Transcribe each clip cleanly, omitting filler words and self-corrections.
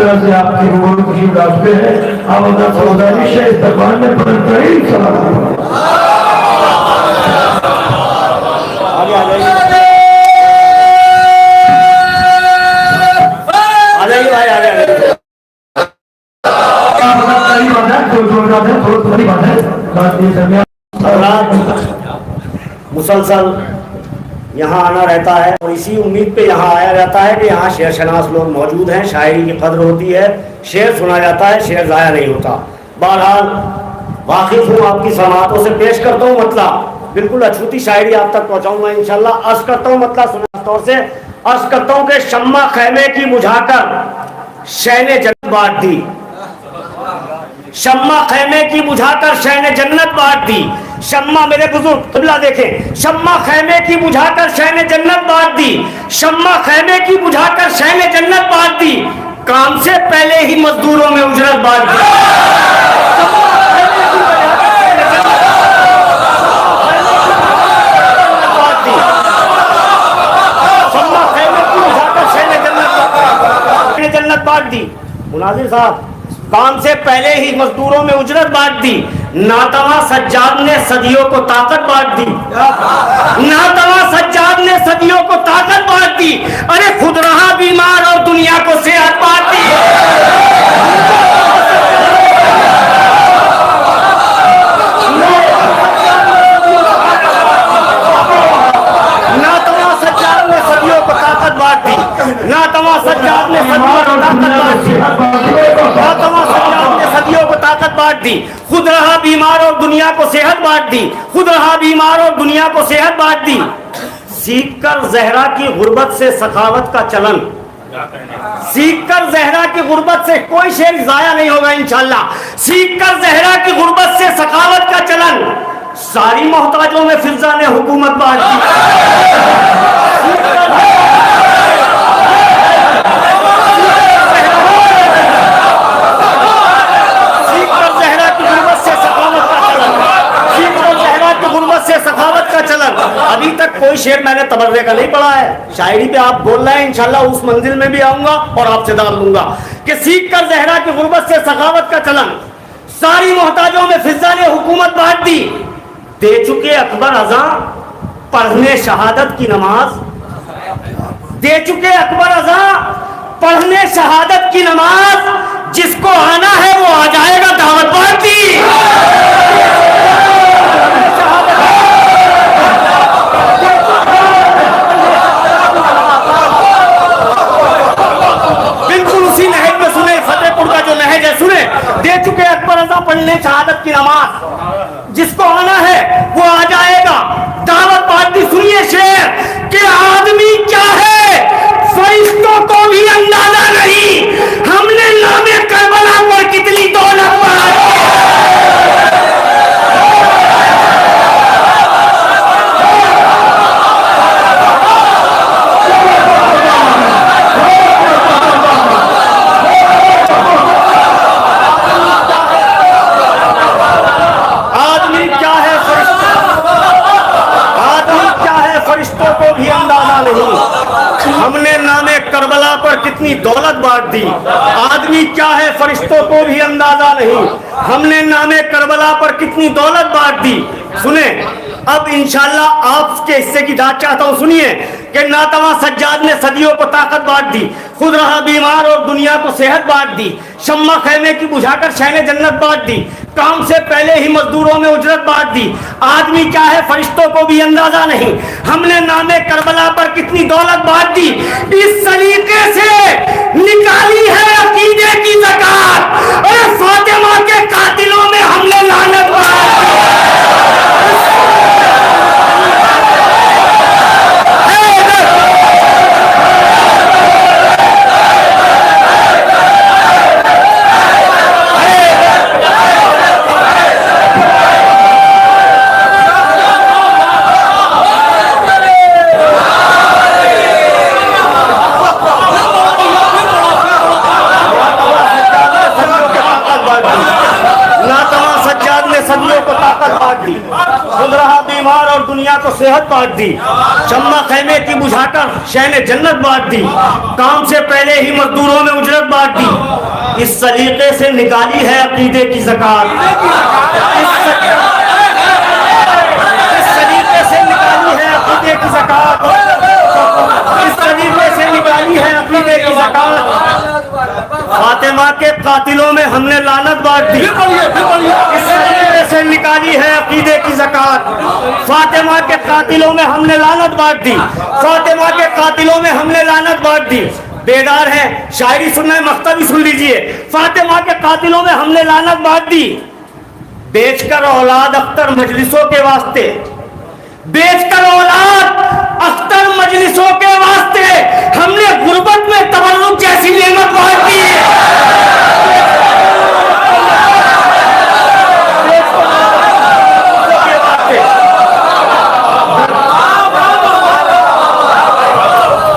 तरह से आपकी रूबरू खुशी रास्ते है। आप अपना सौदारी से इस्तेमाल में बेहतरीन सलाम मुसलसल यहाँ आना रहता है और इसी उम्मीद पे यहाँ आया जाता है कि यहाँ शेर शनास लोग मौजूद हैं, शायरी की कदर होती है, शेर सुना जाता है, शेर ज़ाया नहीं होता। बहरहाल वाकिफ हूँ आपकी समातों से, पेश करता हूँ मतलब बिल्कुल अछूती शायरी आप तक पहुँचाऊँगा इंशाल्लाह। अर्ज करता हूँ मतलब सुना तौर से अर्ज करता हूँ कि शम्मा खैमे की बुझाकर शैने जन्नत बांट दी, शम्मा खैमे की बुझाकर शैने जन्नत बांट दी। शम्मा मेरे बुजुर्ग किबला देखें, शम्मा खैमे की बुझाकर शैने जन्नत बांट दी, शम्मा खैमे की बुझाकर शैने जन्नत बांट दी, काम से पहले ही मजदूरों में उजरत बांट दी। शम्मा खैमे की बुझाकर शैने जन्नत बांट दी। मुनाजिर साहब, काम से पहले ही मजदूरों में उजरत बांट दी। नातवा सज्जाद ने सदियों को ताकत बांट दी, नातवा सज्जाद ने सदियों को ताकत बांट दी। अरे खुद रहा बीमार और दुनिया को सेहत बांट दी। नातवा सज्जाद ने सदियों को ताकत बांट दी, नातवा सज्जाद ने सदियों को ताकत बांट दी, नातवा सज्जाद ने सदियों को ताकत बांट दी। खुद रहा बीमार और दुनिया को सेहत बांट दी, खुद रहा बीमार और दुनिया को सेहत बांट दी। सीख कर जहरा की गुर्बत से सखावत का चलन, सीख कर जहरा की गुर्बत से कोई शेर जाया नहीं होगा इंशाल्लाह। सीख कर जहरा की गुर्बत से सखावत का चलन, सारी मोहताजों में फिजा ने हुकूमत बांट दी। सखावत का चलन, अभी तक कोई शेर मैंने तबर्रे का नहीं पढ़ा है। शायरी पे आप बोल रहे हैं, इंशाल्लाह उस मंजिल में भी आऊंगा और आपसे दाद लूंगा कि सीख कर जहरा की गुर्बत से सखावत का चलन, सारी मोहताजों में फिजा ने हुकूमत बांट दी। दे चुके अकबर अज़ा पढ़ने शहादत की नमाज, दे चुके अकबर अज़ा पढ़ने शहादत की नमाज, जिसको आना है वो आ जाएगा दावत बांट दी। दे चुके अकबर अज़ा पढ़ने शहादत की नमाज, जिसको आना है वो आ जाएगा दावत बांट दी। सुनिए शेर कि आदमी क्या है फरिश्तों को भी अंदाजा नहीं, हमने नामे करबला पर कितनी दौलत बढ़ाई। हमने नामे करबला पर कितनी दौलत बांट दी। आदमी क्या है फरिश्तों को भी अंदाजा नहीं, हमने नामे करबला पर कितनी दौलत बांट दी। सुने अब इंशाल्लाह आपके हिस्से की दाद चाहता हूँ। सुनिए कि नातवा सज्जाद ने सदियों को ताकत बांट दी, खुद रहा बीमार और दुनिया को सेहत बांट दी। शम्मा खैमे की बुझाकर शैने जन्नत बांट दी, काम से पहले ही मजदूरों में उजरत बांट दी। आदमी क्या है फरिश्तों को भी अंदाजा नहीं, हमने नामे करबला पर कितनी दौलत बांट दी। इस सलीके से निकाली है अकीदे की ज़कात, और फातिमा के कातिलों में हमने लानत बांट दी। सेहत बांट दी, शम्मा खैमे की बुझाकर शहने जन्नत बांट दी, काम से पहले ही मजदूरों में उजरत बांट दी। इस सलीके से निकाली है अकीदे की ज़कात, इस सलीके से निकाली है अकीदे की ज़कात, इस तरीके से निकाली है अकीदे की ज़कात। फातिमा के कातिलों में हमने लानत बांट दी, इस तरीके से निकाली है अकीदे की ज़कात। फातिमा के कातिलों में हमने लानत बांट दी, फातिमा के कातिलों में हमने लानत बांट दी। बेदार है, शायरी सुनना है, मख्ता भी सुन लीजिए। फातिमा के कातिलों में हमने लानत बांट दी, बेचकर औलाद अख्तर मजलिसों के वास्ते, बेचकर औलाद अख्तर मजलिसों के वास्ते हमने गुर्बत में तबर्रुक जैसी नेमत बांट दी है।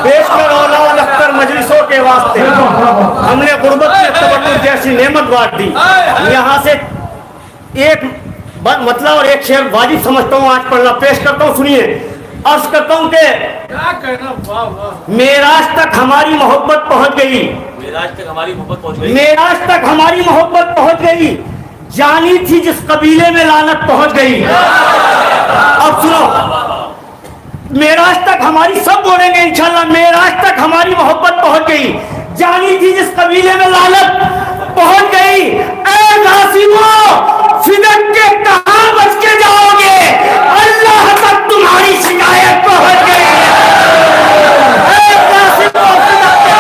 बेचकर औलाद अख्तर मजलिसों के वास्ते हमने गुर्बत में तबर्रुक जैसी नेमत बांट दी। यहाँ से एक मतलब और एक शेर वाजिब समझता हूँ आज पढ़ना, पेश करता हूँ, सुनिए। अर्ज करता हूँ कि मेराज तक हमारी मोहब्बत पहुंच गई, मेराज तक हमारी मोहब्बत पहुंच गई, मेराज तक हमारी मोहब्बत पहुंच गई, जानी थी जिस कबीले में लानत पहुंच गई। अब सुनो, मेराज तक हमारी, सब बोलेंगे इंशाल्लाह, मेराज तक हमारी मोहब्बत पहुंच गई, जानी थी जिस कबीले में लानत पहुंच गई। ऐ गासिबो फिदक के कहां बच के जाओगे, अल्लाह तक तुम्हारी शिकायत पहुंच गई। ऐ गासिबो फिदक के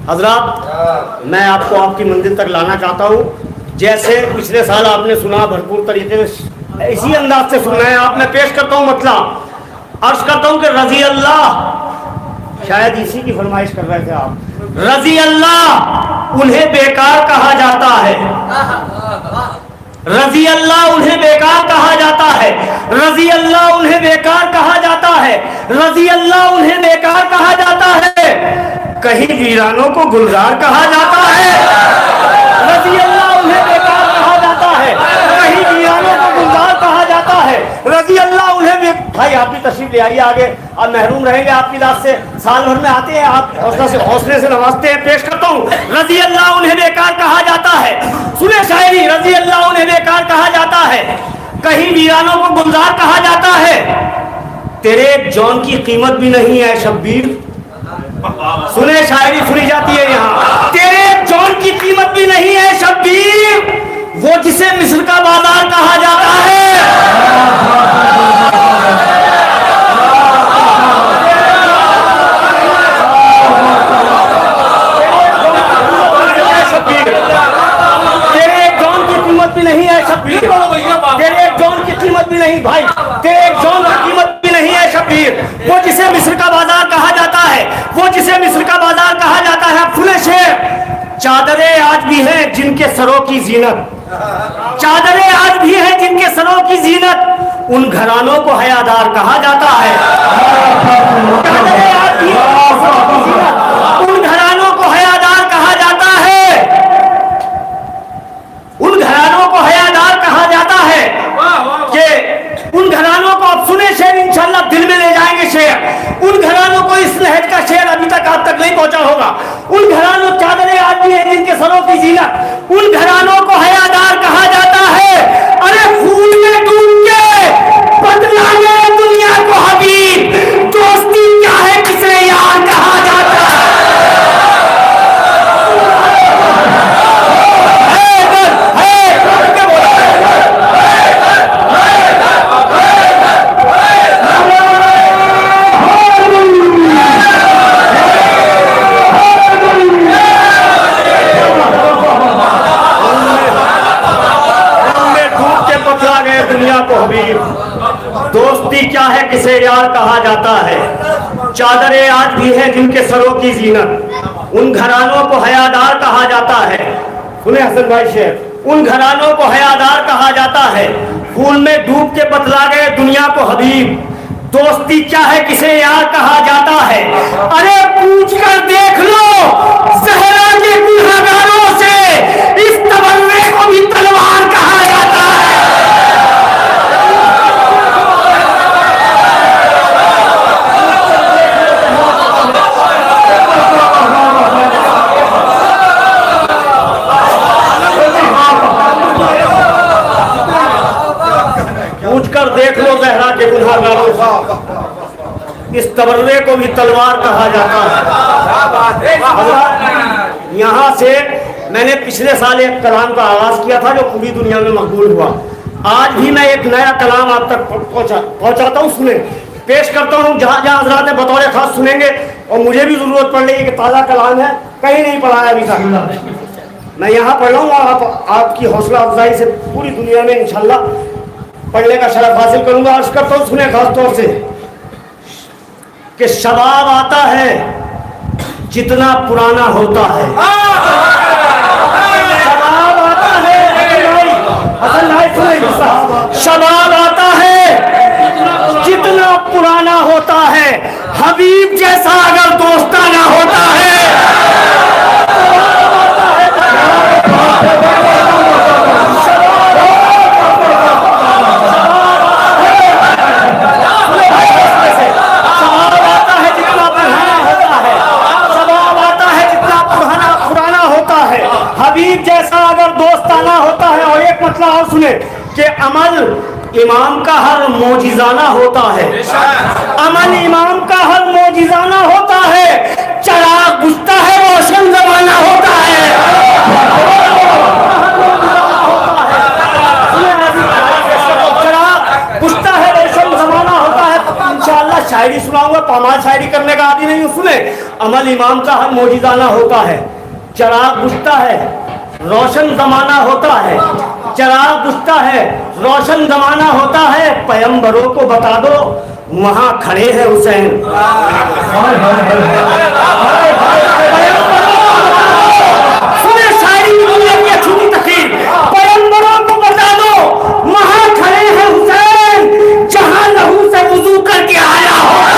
हजरात, मैं आपको आपकी मंजिल तक लाना चाहता हूँ। जैसे पिछले साल आपने सुना, भरपूर तरीके से इसी अंदाज से सुनना है आप। मैं पेश करता हूँ मतलब, अर्ज करता हूँ कि रजी अल्लाह, शायद इसी की फरमाइश कर रहे थे आप, रजी अल्लाह उन्हें बेकार कहा जाता है, रजी अल्लाह उन्हें बेकार कहा जाता है, रजी अल्लाह उन्हें बेकार कहा जाता है, रजी अल्लाह उन्हें बेकार कहा जाता है, कहीं वीरानों को गुलजार कहा जाता है, रजी अल्लाह उन्हें बेकार कहा जाता है, कहीं वीरानों को गुलजार कहा जाता है, रजी अल्लाह उन्हें भाई आप भी तशरीफ ले आइए आगे, आप महरूम रहेंगे आपकी दाद से, साल भर में आते हैं आप, हौसले से नवाजते हैं। पेश करता हूँ, रजी अल्लाह उन्हें बेकार कहा जाता है, सुने शायरी, रजी अल्लाह उन्हें बेकार कहा जाता है, कहीं वीरानों को गुलजार कहा जाता है, तेरे जौन की कीमत भी नहीं है शब्बीर, सुने शायरी सुनी जाती है यहाँ, तेरे जौन की कीमत भी नहीं है शब्बीर, वो जिसे मिस्र का बाजार कहा जाता है। तेरे जौन की कीमत भी नहीं है शब्बीर, तेरे जौन की कीमत भी नहीं भाई, तेरे जौन की कीमत भी नहीं है शब्बीर, वो जिसे मिस्र का बाजार कहा जाता है, वो जिसे मिस्र का बाजार कहा जाता है। फुले शेर, चादरें आज भी हैं जिनके सरों की जीनत, चादरें आज भी हैं जिनके सरों की जीनत, उन घरानों को हयादार कहा जाता है। चादरें आज भी हैं जिनके सरों की जीनत, उन घरानों को हयादार कहा जाता है, उन घरानों को हयादार कहा जाता है कि उन घरानों को, आप सुने शेर इंशाल्लाह दिल में ले जाएंगे शेर, उन घरानों को, इस लहज का शेर अभी तक आप तक नहीं पहुंचा होगा, उन घरानों, चादरें आती हैं जिनके सरों की जीनत, उन घरानों को हयादार कहा जाता है। अरे फूल में डूब के बदलाने दुनिया को हबीब, दोस्ती क्या है किसे यार कहा जाता है। हयादार कहा जाता है। चादरें आज भी हैं जिनके सरों की जीनत, उन घरानों को हयादार कहा जाता है। सुने हसन भाई शेर, उन घरानों को हयादार कहा जाता है। फूल में डूब के बतला गए दुनिया को हबीब, दोस्ती क्या है किसे यार कहा जाता है। अरे पूछ कर देख लो सहरा के गुनहगारों से, इस तबर्रे को भी तलवार कहा जाता है। पूछ कर देख लो जहरा के गुनहगारों से, इस तबर्रे को भी तलवार कहा जाता है। यहाँ से मैंने पिछले साल एक कलाम का आगाज किया था जो पूरी दुनिया में मकबूल हुआ। आज भी मैं एक नया कलाम आप तक पहुँचाता हूँ, सुने, पेश करता हूँ। जहाँ जहाँ हजरात ने बतौर खास सुनेंगे, और मुझे भी जरूरत पड़ रही है कि ताज़ा कलाम है, कहीं नहीं पढ़ा है अभी तक। मैं यहाँ पढ़ रहा हूँ और आपकी हौसला अफजाई से पूरी दुनिया में इंशाल्लाह पढ़ने का शरफ हासिल करूंगा। अर्ज करता हूँ, सुने खास तौर से कि शबाब आता है जितना पुराना होता है। शबाब आता है, शबाब आता है जितना पुराना होता है, हबीब जैसा अगर दोस्ताना होता है। हबीब जैसा अगर दोस्ताना होता है। और एक मतलब और सुने कि अमल इमाम का हर मोजिजाना होता है। अमल इमाम का हर मोजिजाना होता है। चराग बुझता है रोशन जमाना होता है। चराग बुझता है रोशन जमाना होता है। इंशाअल्लाह शायरी सुनाऊंगा, पामाल शायरी करने का आदि नहीं हूँ। सुने, अमल इमाम का हर मोजिजाना होता है। चराग बुझता है रोशन जमाना होता है। चराग बुझता है रोशन जमाना होता है। पैगंबरों को बता दो वहां खड़े हैं हुसैन। सुने शायरी की दुनिया की अच्छी तकरीर, पैगंबरों को बता दो वहां खड़े हैं हुसैन, जहां लहू से वुजू करके आया होगा।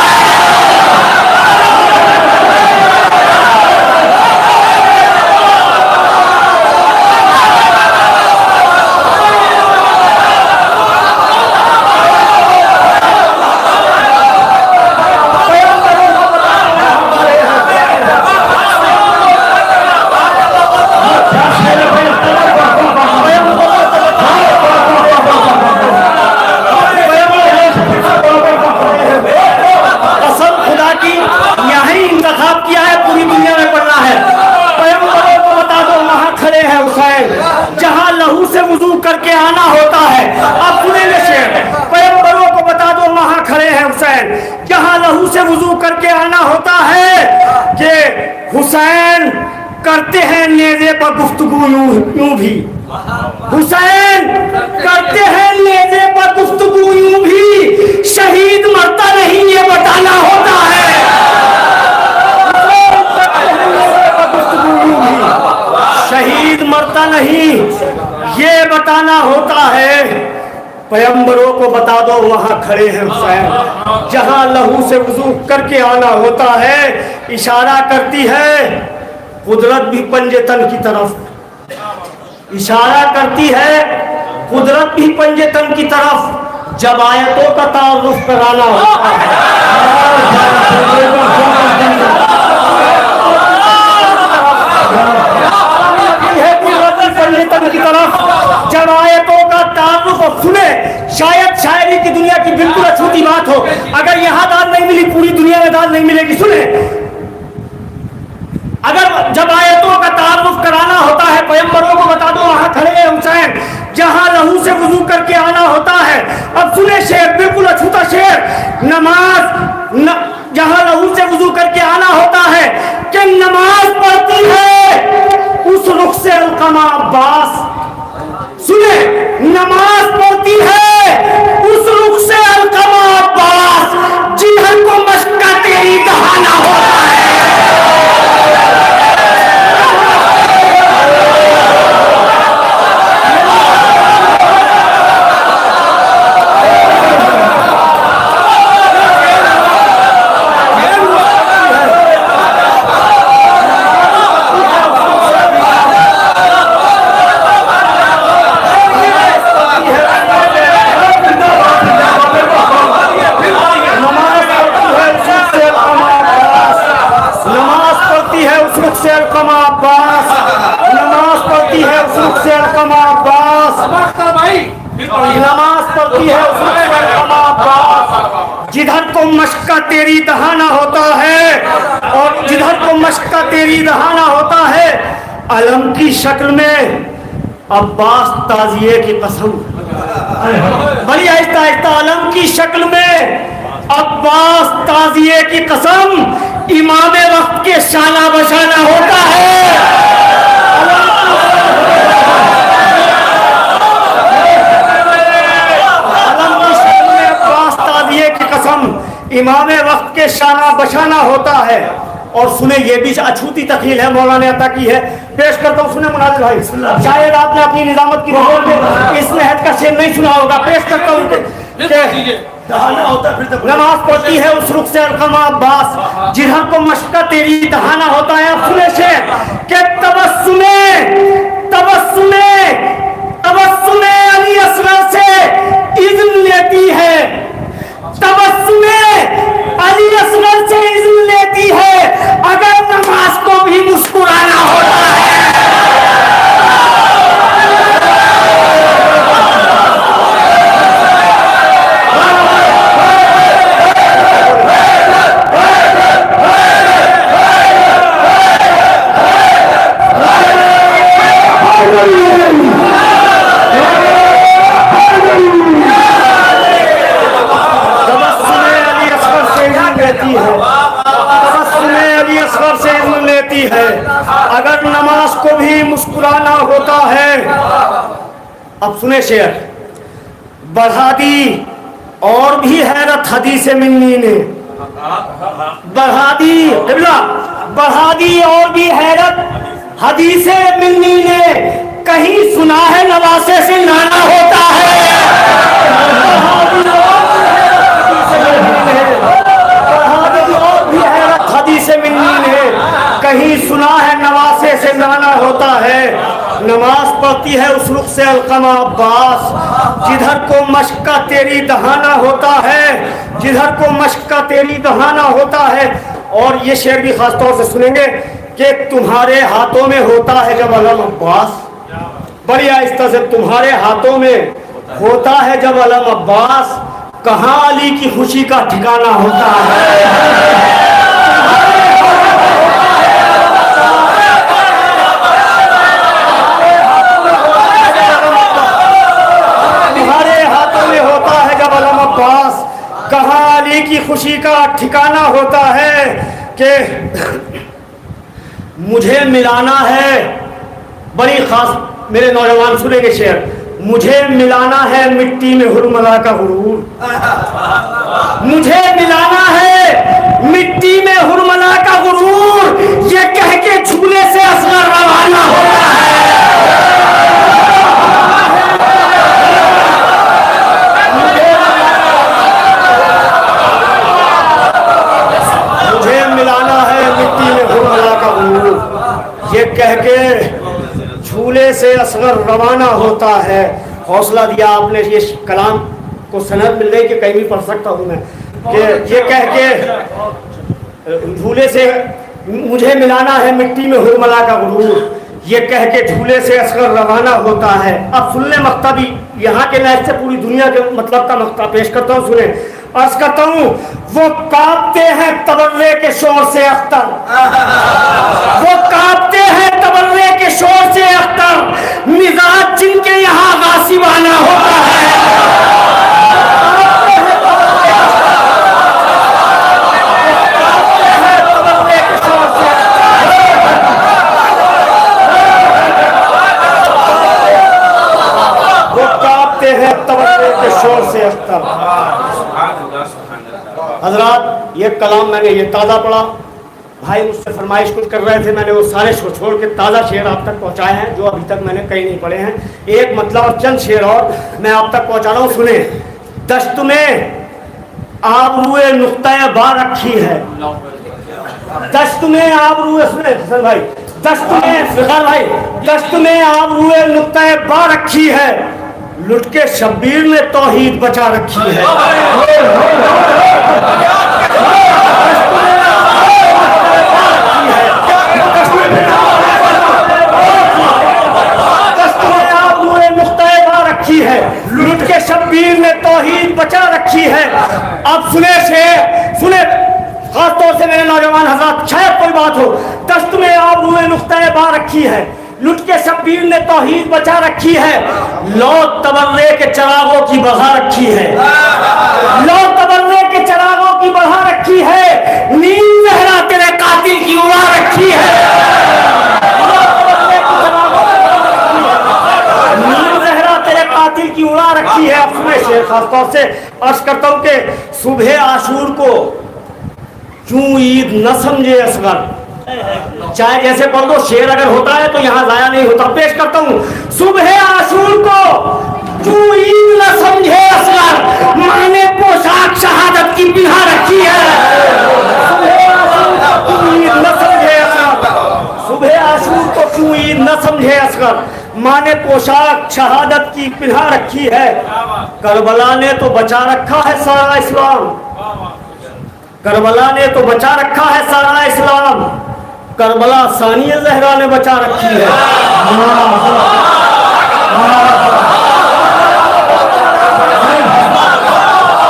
जहां लहू से वुजू करके आना होता है। अब सुनेंगे शेर, पैगंबरों को बता दो वहां खड़े हैं हुसैन, जहां लहू से वुजू करके आना होता है। कि हुसैन करते हैं नेज़े पर गुफ्तगू यूं भी, हुसैन करते हैं नेज़े पर गुफ्तगू यूं भी, शहीद मरता नहीं ये बताना होता है। शहीद मरता नहीं ये बताना होता है। पैगंबरों को बता दो वहां खड़े हैं हुसैन, जहां लहू से वुजू करके आना होता है। इशारा करती है कुदरत भी पंजे तन की तरफ, इशारा करती है कुदरत भी पंजे तन की तरफ, जब आयतों का तारुफ कराना होता है। की तरफ जब आयतों का तारुफ सुने, शायद शायरी की दुनिया की बिल्कुल अछूती बात हो, अगर यहाँ दाद नहीं मिली पूरी दुनिया में दाद नहीं मिलेगी। सुने, अगर जब आयतों का तारुफ कराना होता है, पैगंबरों को बता दो वहां खड़े हैं हुसैन, जहां लहू से वुजू करके आना होता है। अब सुने शेर, बिल्कुल अछूता शेर, जहां लहू से वुजू करके आना होता है कि नमाज पढ़ती है उस रुख से अलकमा अब्बास। सुने, नमाज पढ़ती है उस रुख से अलकमा अब्बास, से अलकमा अब्बास, नमाज पढ़ती है उस रुख से अलकमा अब्बास, नमाज पढ़ती है उस रुख से अलकमा अब्बास, जिधर को मशक्का तेरी दहाना होता है और जिधर को मशक्का तेरी दहाना होता है, अलम की शक्ल में अब्बास ताजिए की कसम, बड़ी आहिस्ता आहिस्ता, अलम की शक्ल में अब्बास ताजिए की कसम, इमाम वक्त के शाना बशाना होता है। अलम की शक्ल में अब्बास ताजिए की कसम, इमाम वक्त के शाना बशाना होता है। और सुने, ये भी अछूती तकलील है, मौलाना ने अता की है, पेश करता हूँ। सुने मुनाजिर भाई, शायद आपने अपनी निजामत की रिपोर्ट में इस नहत का शेर नहीं सुना होगा, पेश करता हूँ। नमाज पढ़ती है उस रुख से अलकमा अब्बास, जिधर को मशक्का तेरी दहाना होता है। अब सुने शेर के तबस्सुमे अली असगर से इज़्न लेती है, तबस्सुमे अली असगर से इज़्न लेती है, अगर नमाज को भी मुस्कुराना होता है। अगर नमाज को भी मुस्कुराना होता है। अब सुने शेर, बढ़ा दी और भी हैरत हदीस मिन्नी ने, बढ़ा दी और भी हैरत हदीस मिन्नी ने, कहीं सुना है नवासे से नाना होता है। हदीस मिन्नी ने कहीं सुना है नवासे से नाना होता है। नमाज पढ़ती है उस रुख से अलकमा अब्बास, जिधर को मशक्का तेरी दहाना होता है, जिधर को मशक्का तेरी दहाना होता है। और ये शेर भी खास तौर से सुनेंगे कि तुम्हारे हाथों में होता है जब अलम अब्बास, बड़ी आहिस्ता से, तुम्हारे हाथों में होता है जब अलम अब्बास, कहाँ अली की खुशी का ठिकाना होता है। कहाँ अली की खुशी का ठिकाना होता है कि मुझे मिलाना है, बड़ी खास मेरे नौजवान सुनेंगे शेर, मुझे मिलाना है मिट्टी में हुरमला का गुरूर, मुझे मिलाना है मिट्टी में हुरमला का गुरूर, ये कह के झूले से असगर रवाना होता है। ये कह के झूले से असगर रवाना होता है। हौसला दिया आपने, ये कलाम को सनद मिल गई कि कहीं भी पढ़ सकता हूँ मैं, कि ये कह के झूले से मुझे मिलाना है मिट्टी में हुरमला का गुरूर, ये कह के झूले से असगर रवाना होता है। अब सुन ले मक्ता भी, यहाँ के लहज़ से पूरी दुनिया के मतलब का मक्ता पेश करता हूँ, सुने। अर्ज करता हूँ, वो कांपते हैं तबर्रे के शोर से अख्तर, वो कांपते हैं तबर्रे के शोर से अख्तर, मिजाज जिनके यहाँ गासिबाना होता है। वो कांपते हैं तबर्रे के शोर से अख्तर। हजरात, ये कलाम मैंने ये ताज़ा पढ़ा, भाई मुझसे फरमाइश कुछ कर रहे थे, मैंने वो सारे छोड़ के ताज़ा शेर आप तक पहुँचाए हैं जो अभी तक मैंने कहीं नहीं पढ़े हैं। एक मतलब और चंद शेर और मैं आप तक पहुँचा रहा हूँ, सुने। दश्त में आबरूए नुक्ता बा रखी है, दश्त में आबरूए, सुने हसन भाई, दश्त में फिगर भाई, दश्त में आबरूए नुक्ता बा रखी है, लुट के शब्बीर ने तौहीद बचा रखी है। दश्त में तैयबा रखी है, लुट के शब्बीर ने तौहीद बचा रखी है, लो तबर्रे के चरागों की बढ़ा रखी है, लो तबर्रे के चरागों की बढ़ा रखी है, नील जहरा तेरे कातिल की उड़ा रखी है, नील जहरा तेरे कातिल की उड़ा रखी है। अब सुने शेर, खासतौर से अर्ज करता हूं कि सुबह आशूर को क्यों ईद न समझे असगर, चाहे जैसे पढ़ दो, शेर अगर होता है तो यहाँ लाया नहीं होता। पेश करता हूँ, सुबह आशूर को क्यों ईद न समझे असगर, माने पोशाक शहादत की पिन्हा रखी है। सुबह आशूर को क्यों ईद न समझे असगर, माने पोशाक शहादत की पिन्हा रखी है। करबला ने तो बचा रखा है सारा इस्लाम, करबला ने तो बचा रखा है सारा इस्लाम, करबला सानिया जहरा ने बचा रखी है।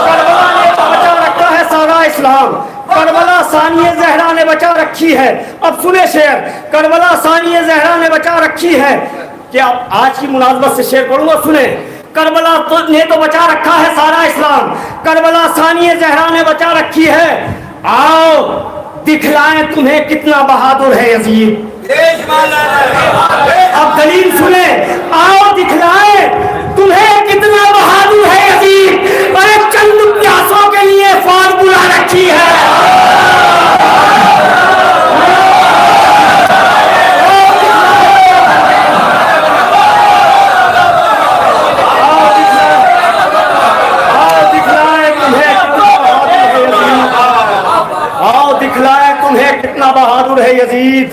करबला ने तो बचा रखा है सारा इस्लाम, करबला सानिया जहरा ने बचा रखी है। अब सुने शेर, करबला सानिया जहरा ने बचा रखी है। क्या आज की मुनासबत से शेर पढ़ूंगा, सुने। करबला ने तो बचा रखा है सारा इस्लाम, करबला सानिया जहरा ने बचा रखी है। आओ दिखलाएं तुम्हें कितना बहादुर है यजीद। अब दलील सुने, आओ दिखलाएं तुम्हें कितना बहादुर है यजीद। अरे चंद प्यासों के लिए फौज बुला रखी है। कितना बहादुर है यजीद,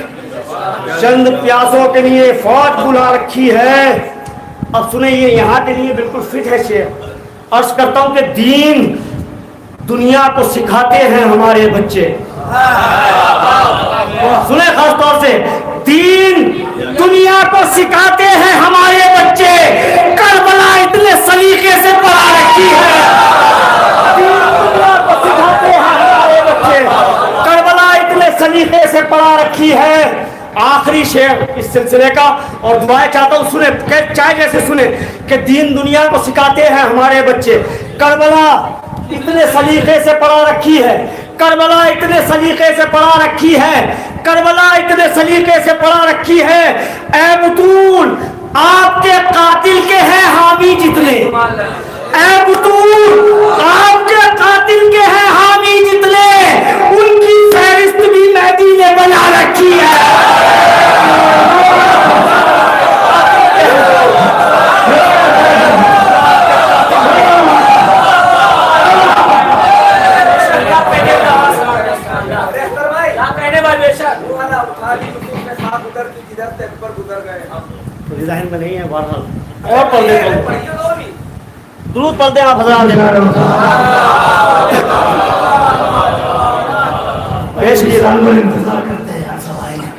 चंद प्यासों के लिए फौज बुला रखी है। अब सुने, ये यहाँ के लिए बिल्कुल फिट है शेर। अर्ज करता हूं कि दीन दुनिया को सिखाते हैं हमारे बच्चे। सुने, खासतौर से दीन दुनिया को सिखाते हैं हमारे बच्चे। करबला इतने सलीके से पढ़ा रखी है, दीन दुनिया को सिखाते हैं हमारे बच्चे, करबला इतने सलीके से पढ़ा रखी है। आखिरी शेर इस सिलसिले का, और दुआएं चाहता हूं सुने, चाहे जैसे सुने कि दीन दुनिया को सिखाते हैं हमारे बच्चे। करबला इतने सलीके से पढ़ा रखी है, करबला इतने सलीके से पढ़ा रखी है, करबला इतने सलीके से पढ़ा रखी है। ऐ बुतूल आपके कातिल के हैं हामी जितने, ऐ बुतूल आपके कातिल के हैं हामी जितने, उनकी फहरिस्त भी मेहदी ने बना रखी है। डिजाइन में नहीं है, बहरहाल और पढ़ देता हूं, दुरूद पढ़ दे आप हज़रात।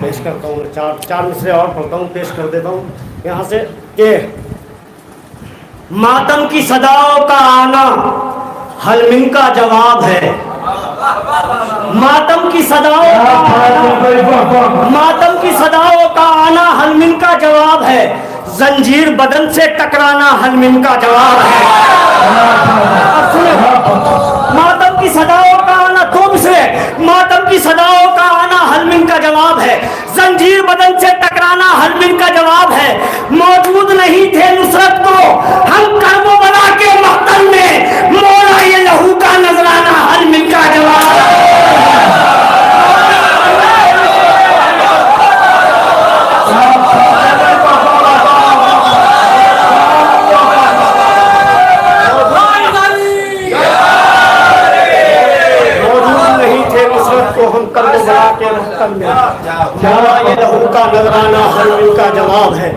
पेश करता हूँ, चार मिसरे और पढ़ता हूँ, पेश कर देता हूँ यहाँ से कि मातम की सदाओं का आना हलमिन का जवाब है। मातम की सदाओं का आना, मातम की सदाओं का आना हलमिन का जवाब है। जंजीर बदन से टकराना हलमिन का जवाब है। अब सुनो, मातम की सदाओं का आना, दो मिसरे, मातम की सदाओं का आना हलमिन का जवाब है। जंजीर बदन से टकराना हलमिन का जवाब है। मौजूद नहीं थे नुसरत को हम कर्मो बना के मख्तल में, मोला ये लहू का नजराना हलमिन का जवाब है। ये लहू का नजराना हलमिन का जवाब है।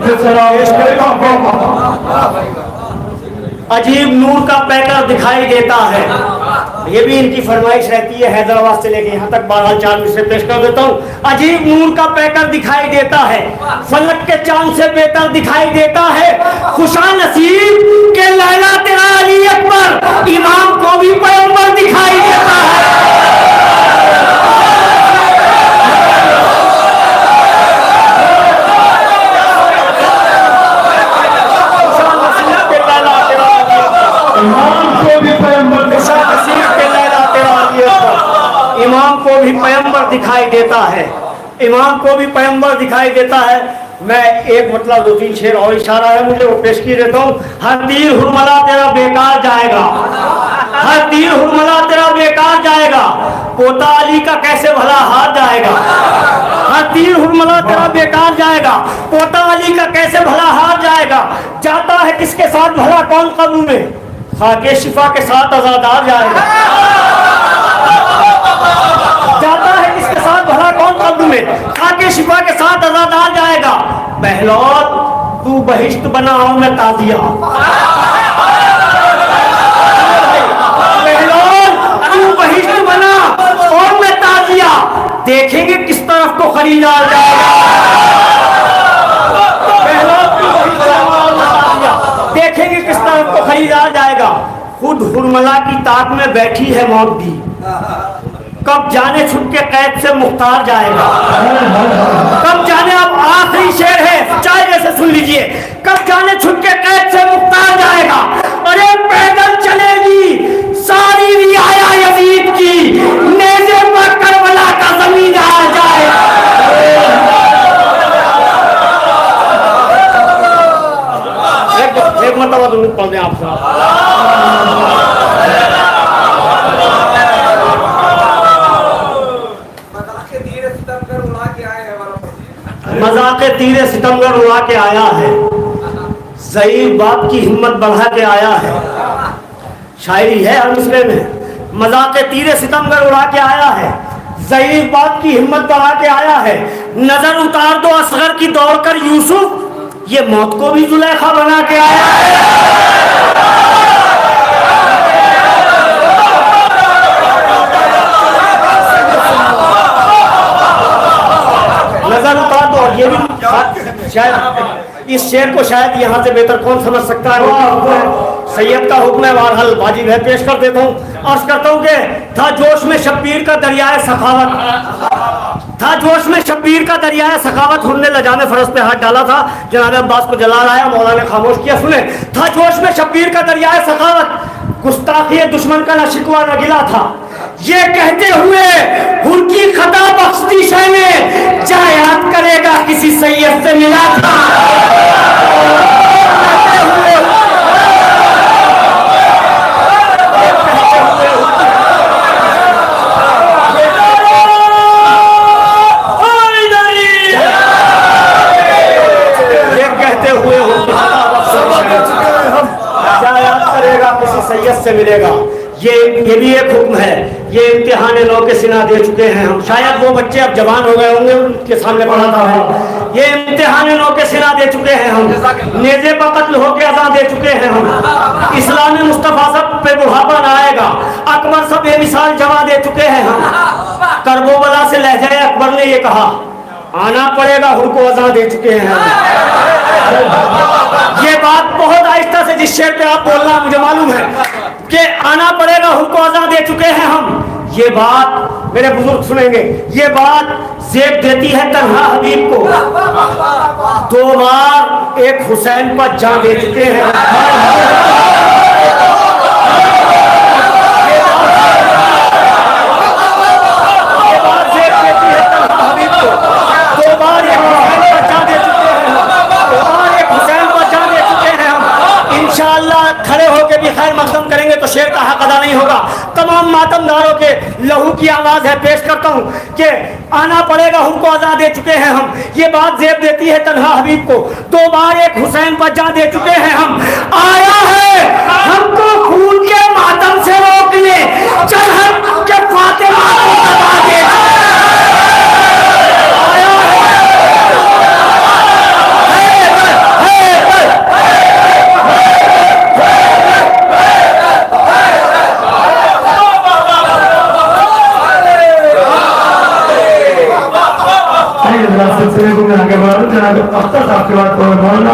अजीब नूर का पैकर दिखाई देता है, ये भी इनकी फरमाइश रहती है हैदराबाद से लेके यहाँ तक। 12 मिसरे पेश कर देता हूँ। अजीब नूर का पैकर दिखाई देता है, फलक के चांद से बेहतर दिखाई देता है। खुशा नसीब के लैला तेरा अली अकबर, इमाम को भी पैगंबर दिखाई देता है। दिखाई देता है, इमाम को भी पैगंबर दिखाई देता है। मैं एक मतलब 2-3 शेर और इशारा है मुझे, वो पेश की देता हूँ। हर तीर हुरमला तेरा बेकार जाएगा, हर तीर हुरमला तेरा बेकार जाएगा, पोता अली का कैसे भला हार जाएगा। हर तीर हुरमला तेरा बेकार जाएगा, पोता अली का कैसे भला हार जाएगा। जाता है किसके साथ भला कौन कब्र में, खाके शिफा के साथ आजादार जाएगा। जाता है किसके साथ भला कौन कब्र में, खाके शिफा के साथ आजादार जाएगा। पहलौद तू बहिश्त बना और मैं ताजिया, पहलौद तू बहिश्त बना और मैं ताजिया, देखेंगे किस तरफ को खरीदा जाएगा। पहलौद तू बहिश्त बना और मैं ताजिया, देखेंगे किस तरफ को खरीदा जाएगा। खुद हुरमला की ताक में बैठी है मौत भी, कब जाने छुट के कैद से मुख्तार जाएगा। कब जाने, अब आखिरी शेर है, चाहे जैसे सुन लीजिए। कब जाने छुट के कैद से मुख्तार जाएगा, अरे पैदल चलेगी सारी रियाया यजीद की, नेज़े पर करबला का जमीन आ जाएगा। एक मरतबा तो पढ़ दें आप साहब। मजाक तीरे सितमगर उड़ा के आया है, ज़ईफ बाप की हिम्मत बढ़ा के आया है। शायरी है हर मुस्लिम में। मजाक तीरे सितमगर उड़ा के आया है, ज़ईफ बाप की हिम्मत बढ़ा के आया है। नजर उतार दो असगर की दौड़कर यूसुफ, ये मौत को भी जुलेखा बना के आया है। नजर उतार दो, और ये भी शायद इस शेर को शायद यहाँ से बेहतर कौन समझ सकता है। सैयद का हुक्म है, बहरहाल वाजिब है, पेश कर देता हूँ। अर्ज करता हूँ कि था जोश में शब्बीर का दरियाए सखावत, था जोश में शब्बीर का दरियाए सखावत, हुरने लजामे फरस पे हाथ डाला था, जनाब अब्बास को जला लाया, मौला ने खामोश किया। सुने, था जोश में शब्बीर का दरियाए सखावत, गुस्ताखी दुश्मन का न शिकवा न गिला था, ये कहते हुए हुर की खता बख्शती शय में, जा याद करेगा किसी सैयद से मिला था। सैयद से मिलेगा। ये भी एक हुक्म है, ये इम्तिहान लो के सिना दे चुके हैं हम। शायद वो बच्चे अब जवान हो गए होंगे, उनके सामने पढ़ाता हूँ। ये इम्तिहान लो के सिना दे चुके हैं हम, नेज़े पर कत्ल होके अज़ा दे चुके हैं हम। इस्लाम मुस्तफ़ा सब पे बुढ़ापा न आएगा, अकबर सब ये मिसाल जमा दे चुके हैं हम। करबोबला से लहज़े अकबर ने ये कहा, आना पड़ेगा हुर को अज़ा दे चुके हैं हम। ये बात बहुत आहिस्ता से, जिस शेर पे आप बोलना मुझे मालूम है कि आना पड़ेगा हुक्को अज़ा दे चुके हैं हम। ये बात मेरे बुजुर्ग सुनेंगे। ये बात ज़ेब देती है तन्हा हबीब को, 2 बार एक हुसैन पर जान दे चुके हैं। ये बात ज़ेब देती है तन्हा हबीब को, 2 बार एक हुसैन पर जान दे चुके हैं, 2 बार एक हुसैन पर जान दे चुके हैं हम। इंशाअल्लाह खड़े होकर भी खैर मकदम करेंगे तो शेर का हक अदा नहीं होगा। तमाम मातमदारों के लहू की आवाज है, पेश करता हूँ कि आना पड़ेगा हमको अदा दे चुके हैं हम। ये बात ज़ेब देती है तन्हा हबीब को, 2 बार एक हुसैन पर जा दे चुके हैं हम। आया है हमको खून के मातम से रोकने, चल हम के फातिमा को दबा दे। सिलसिले को मैं आगे बढ़ा, जनाब अख्तर साहब के बाद बोलना।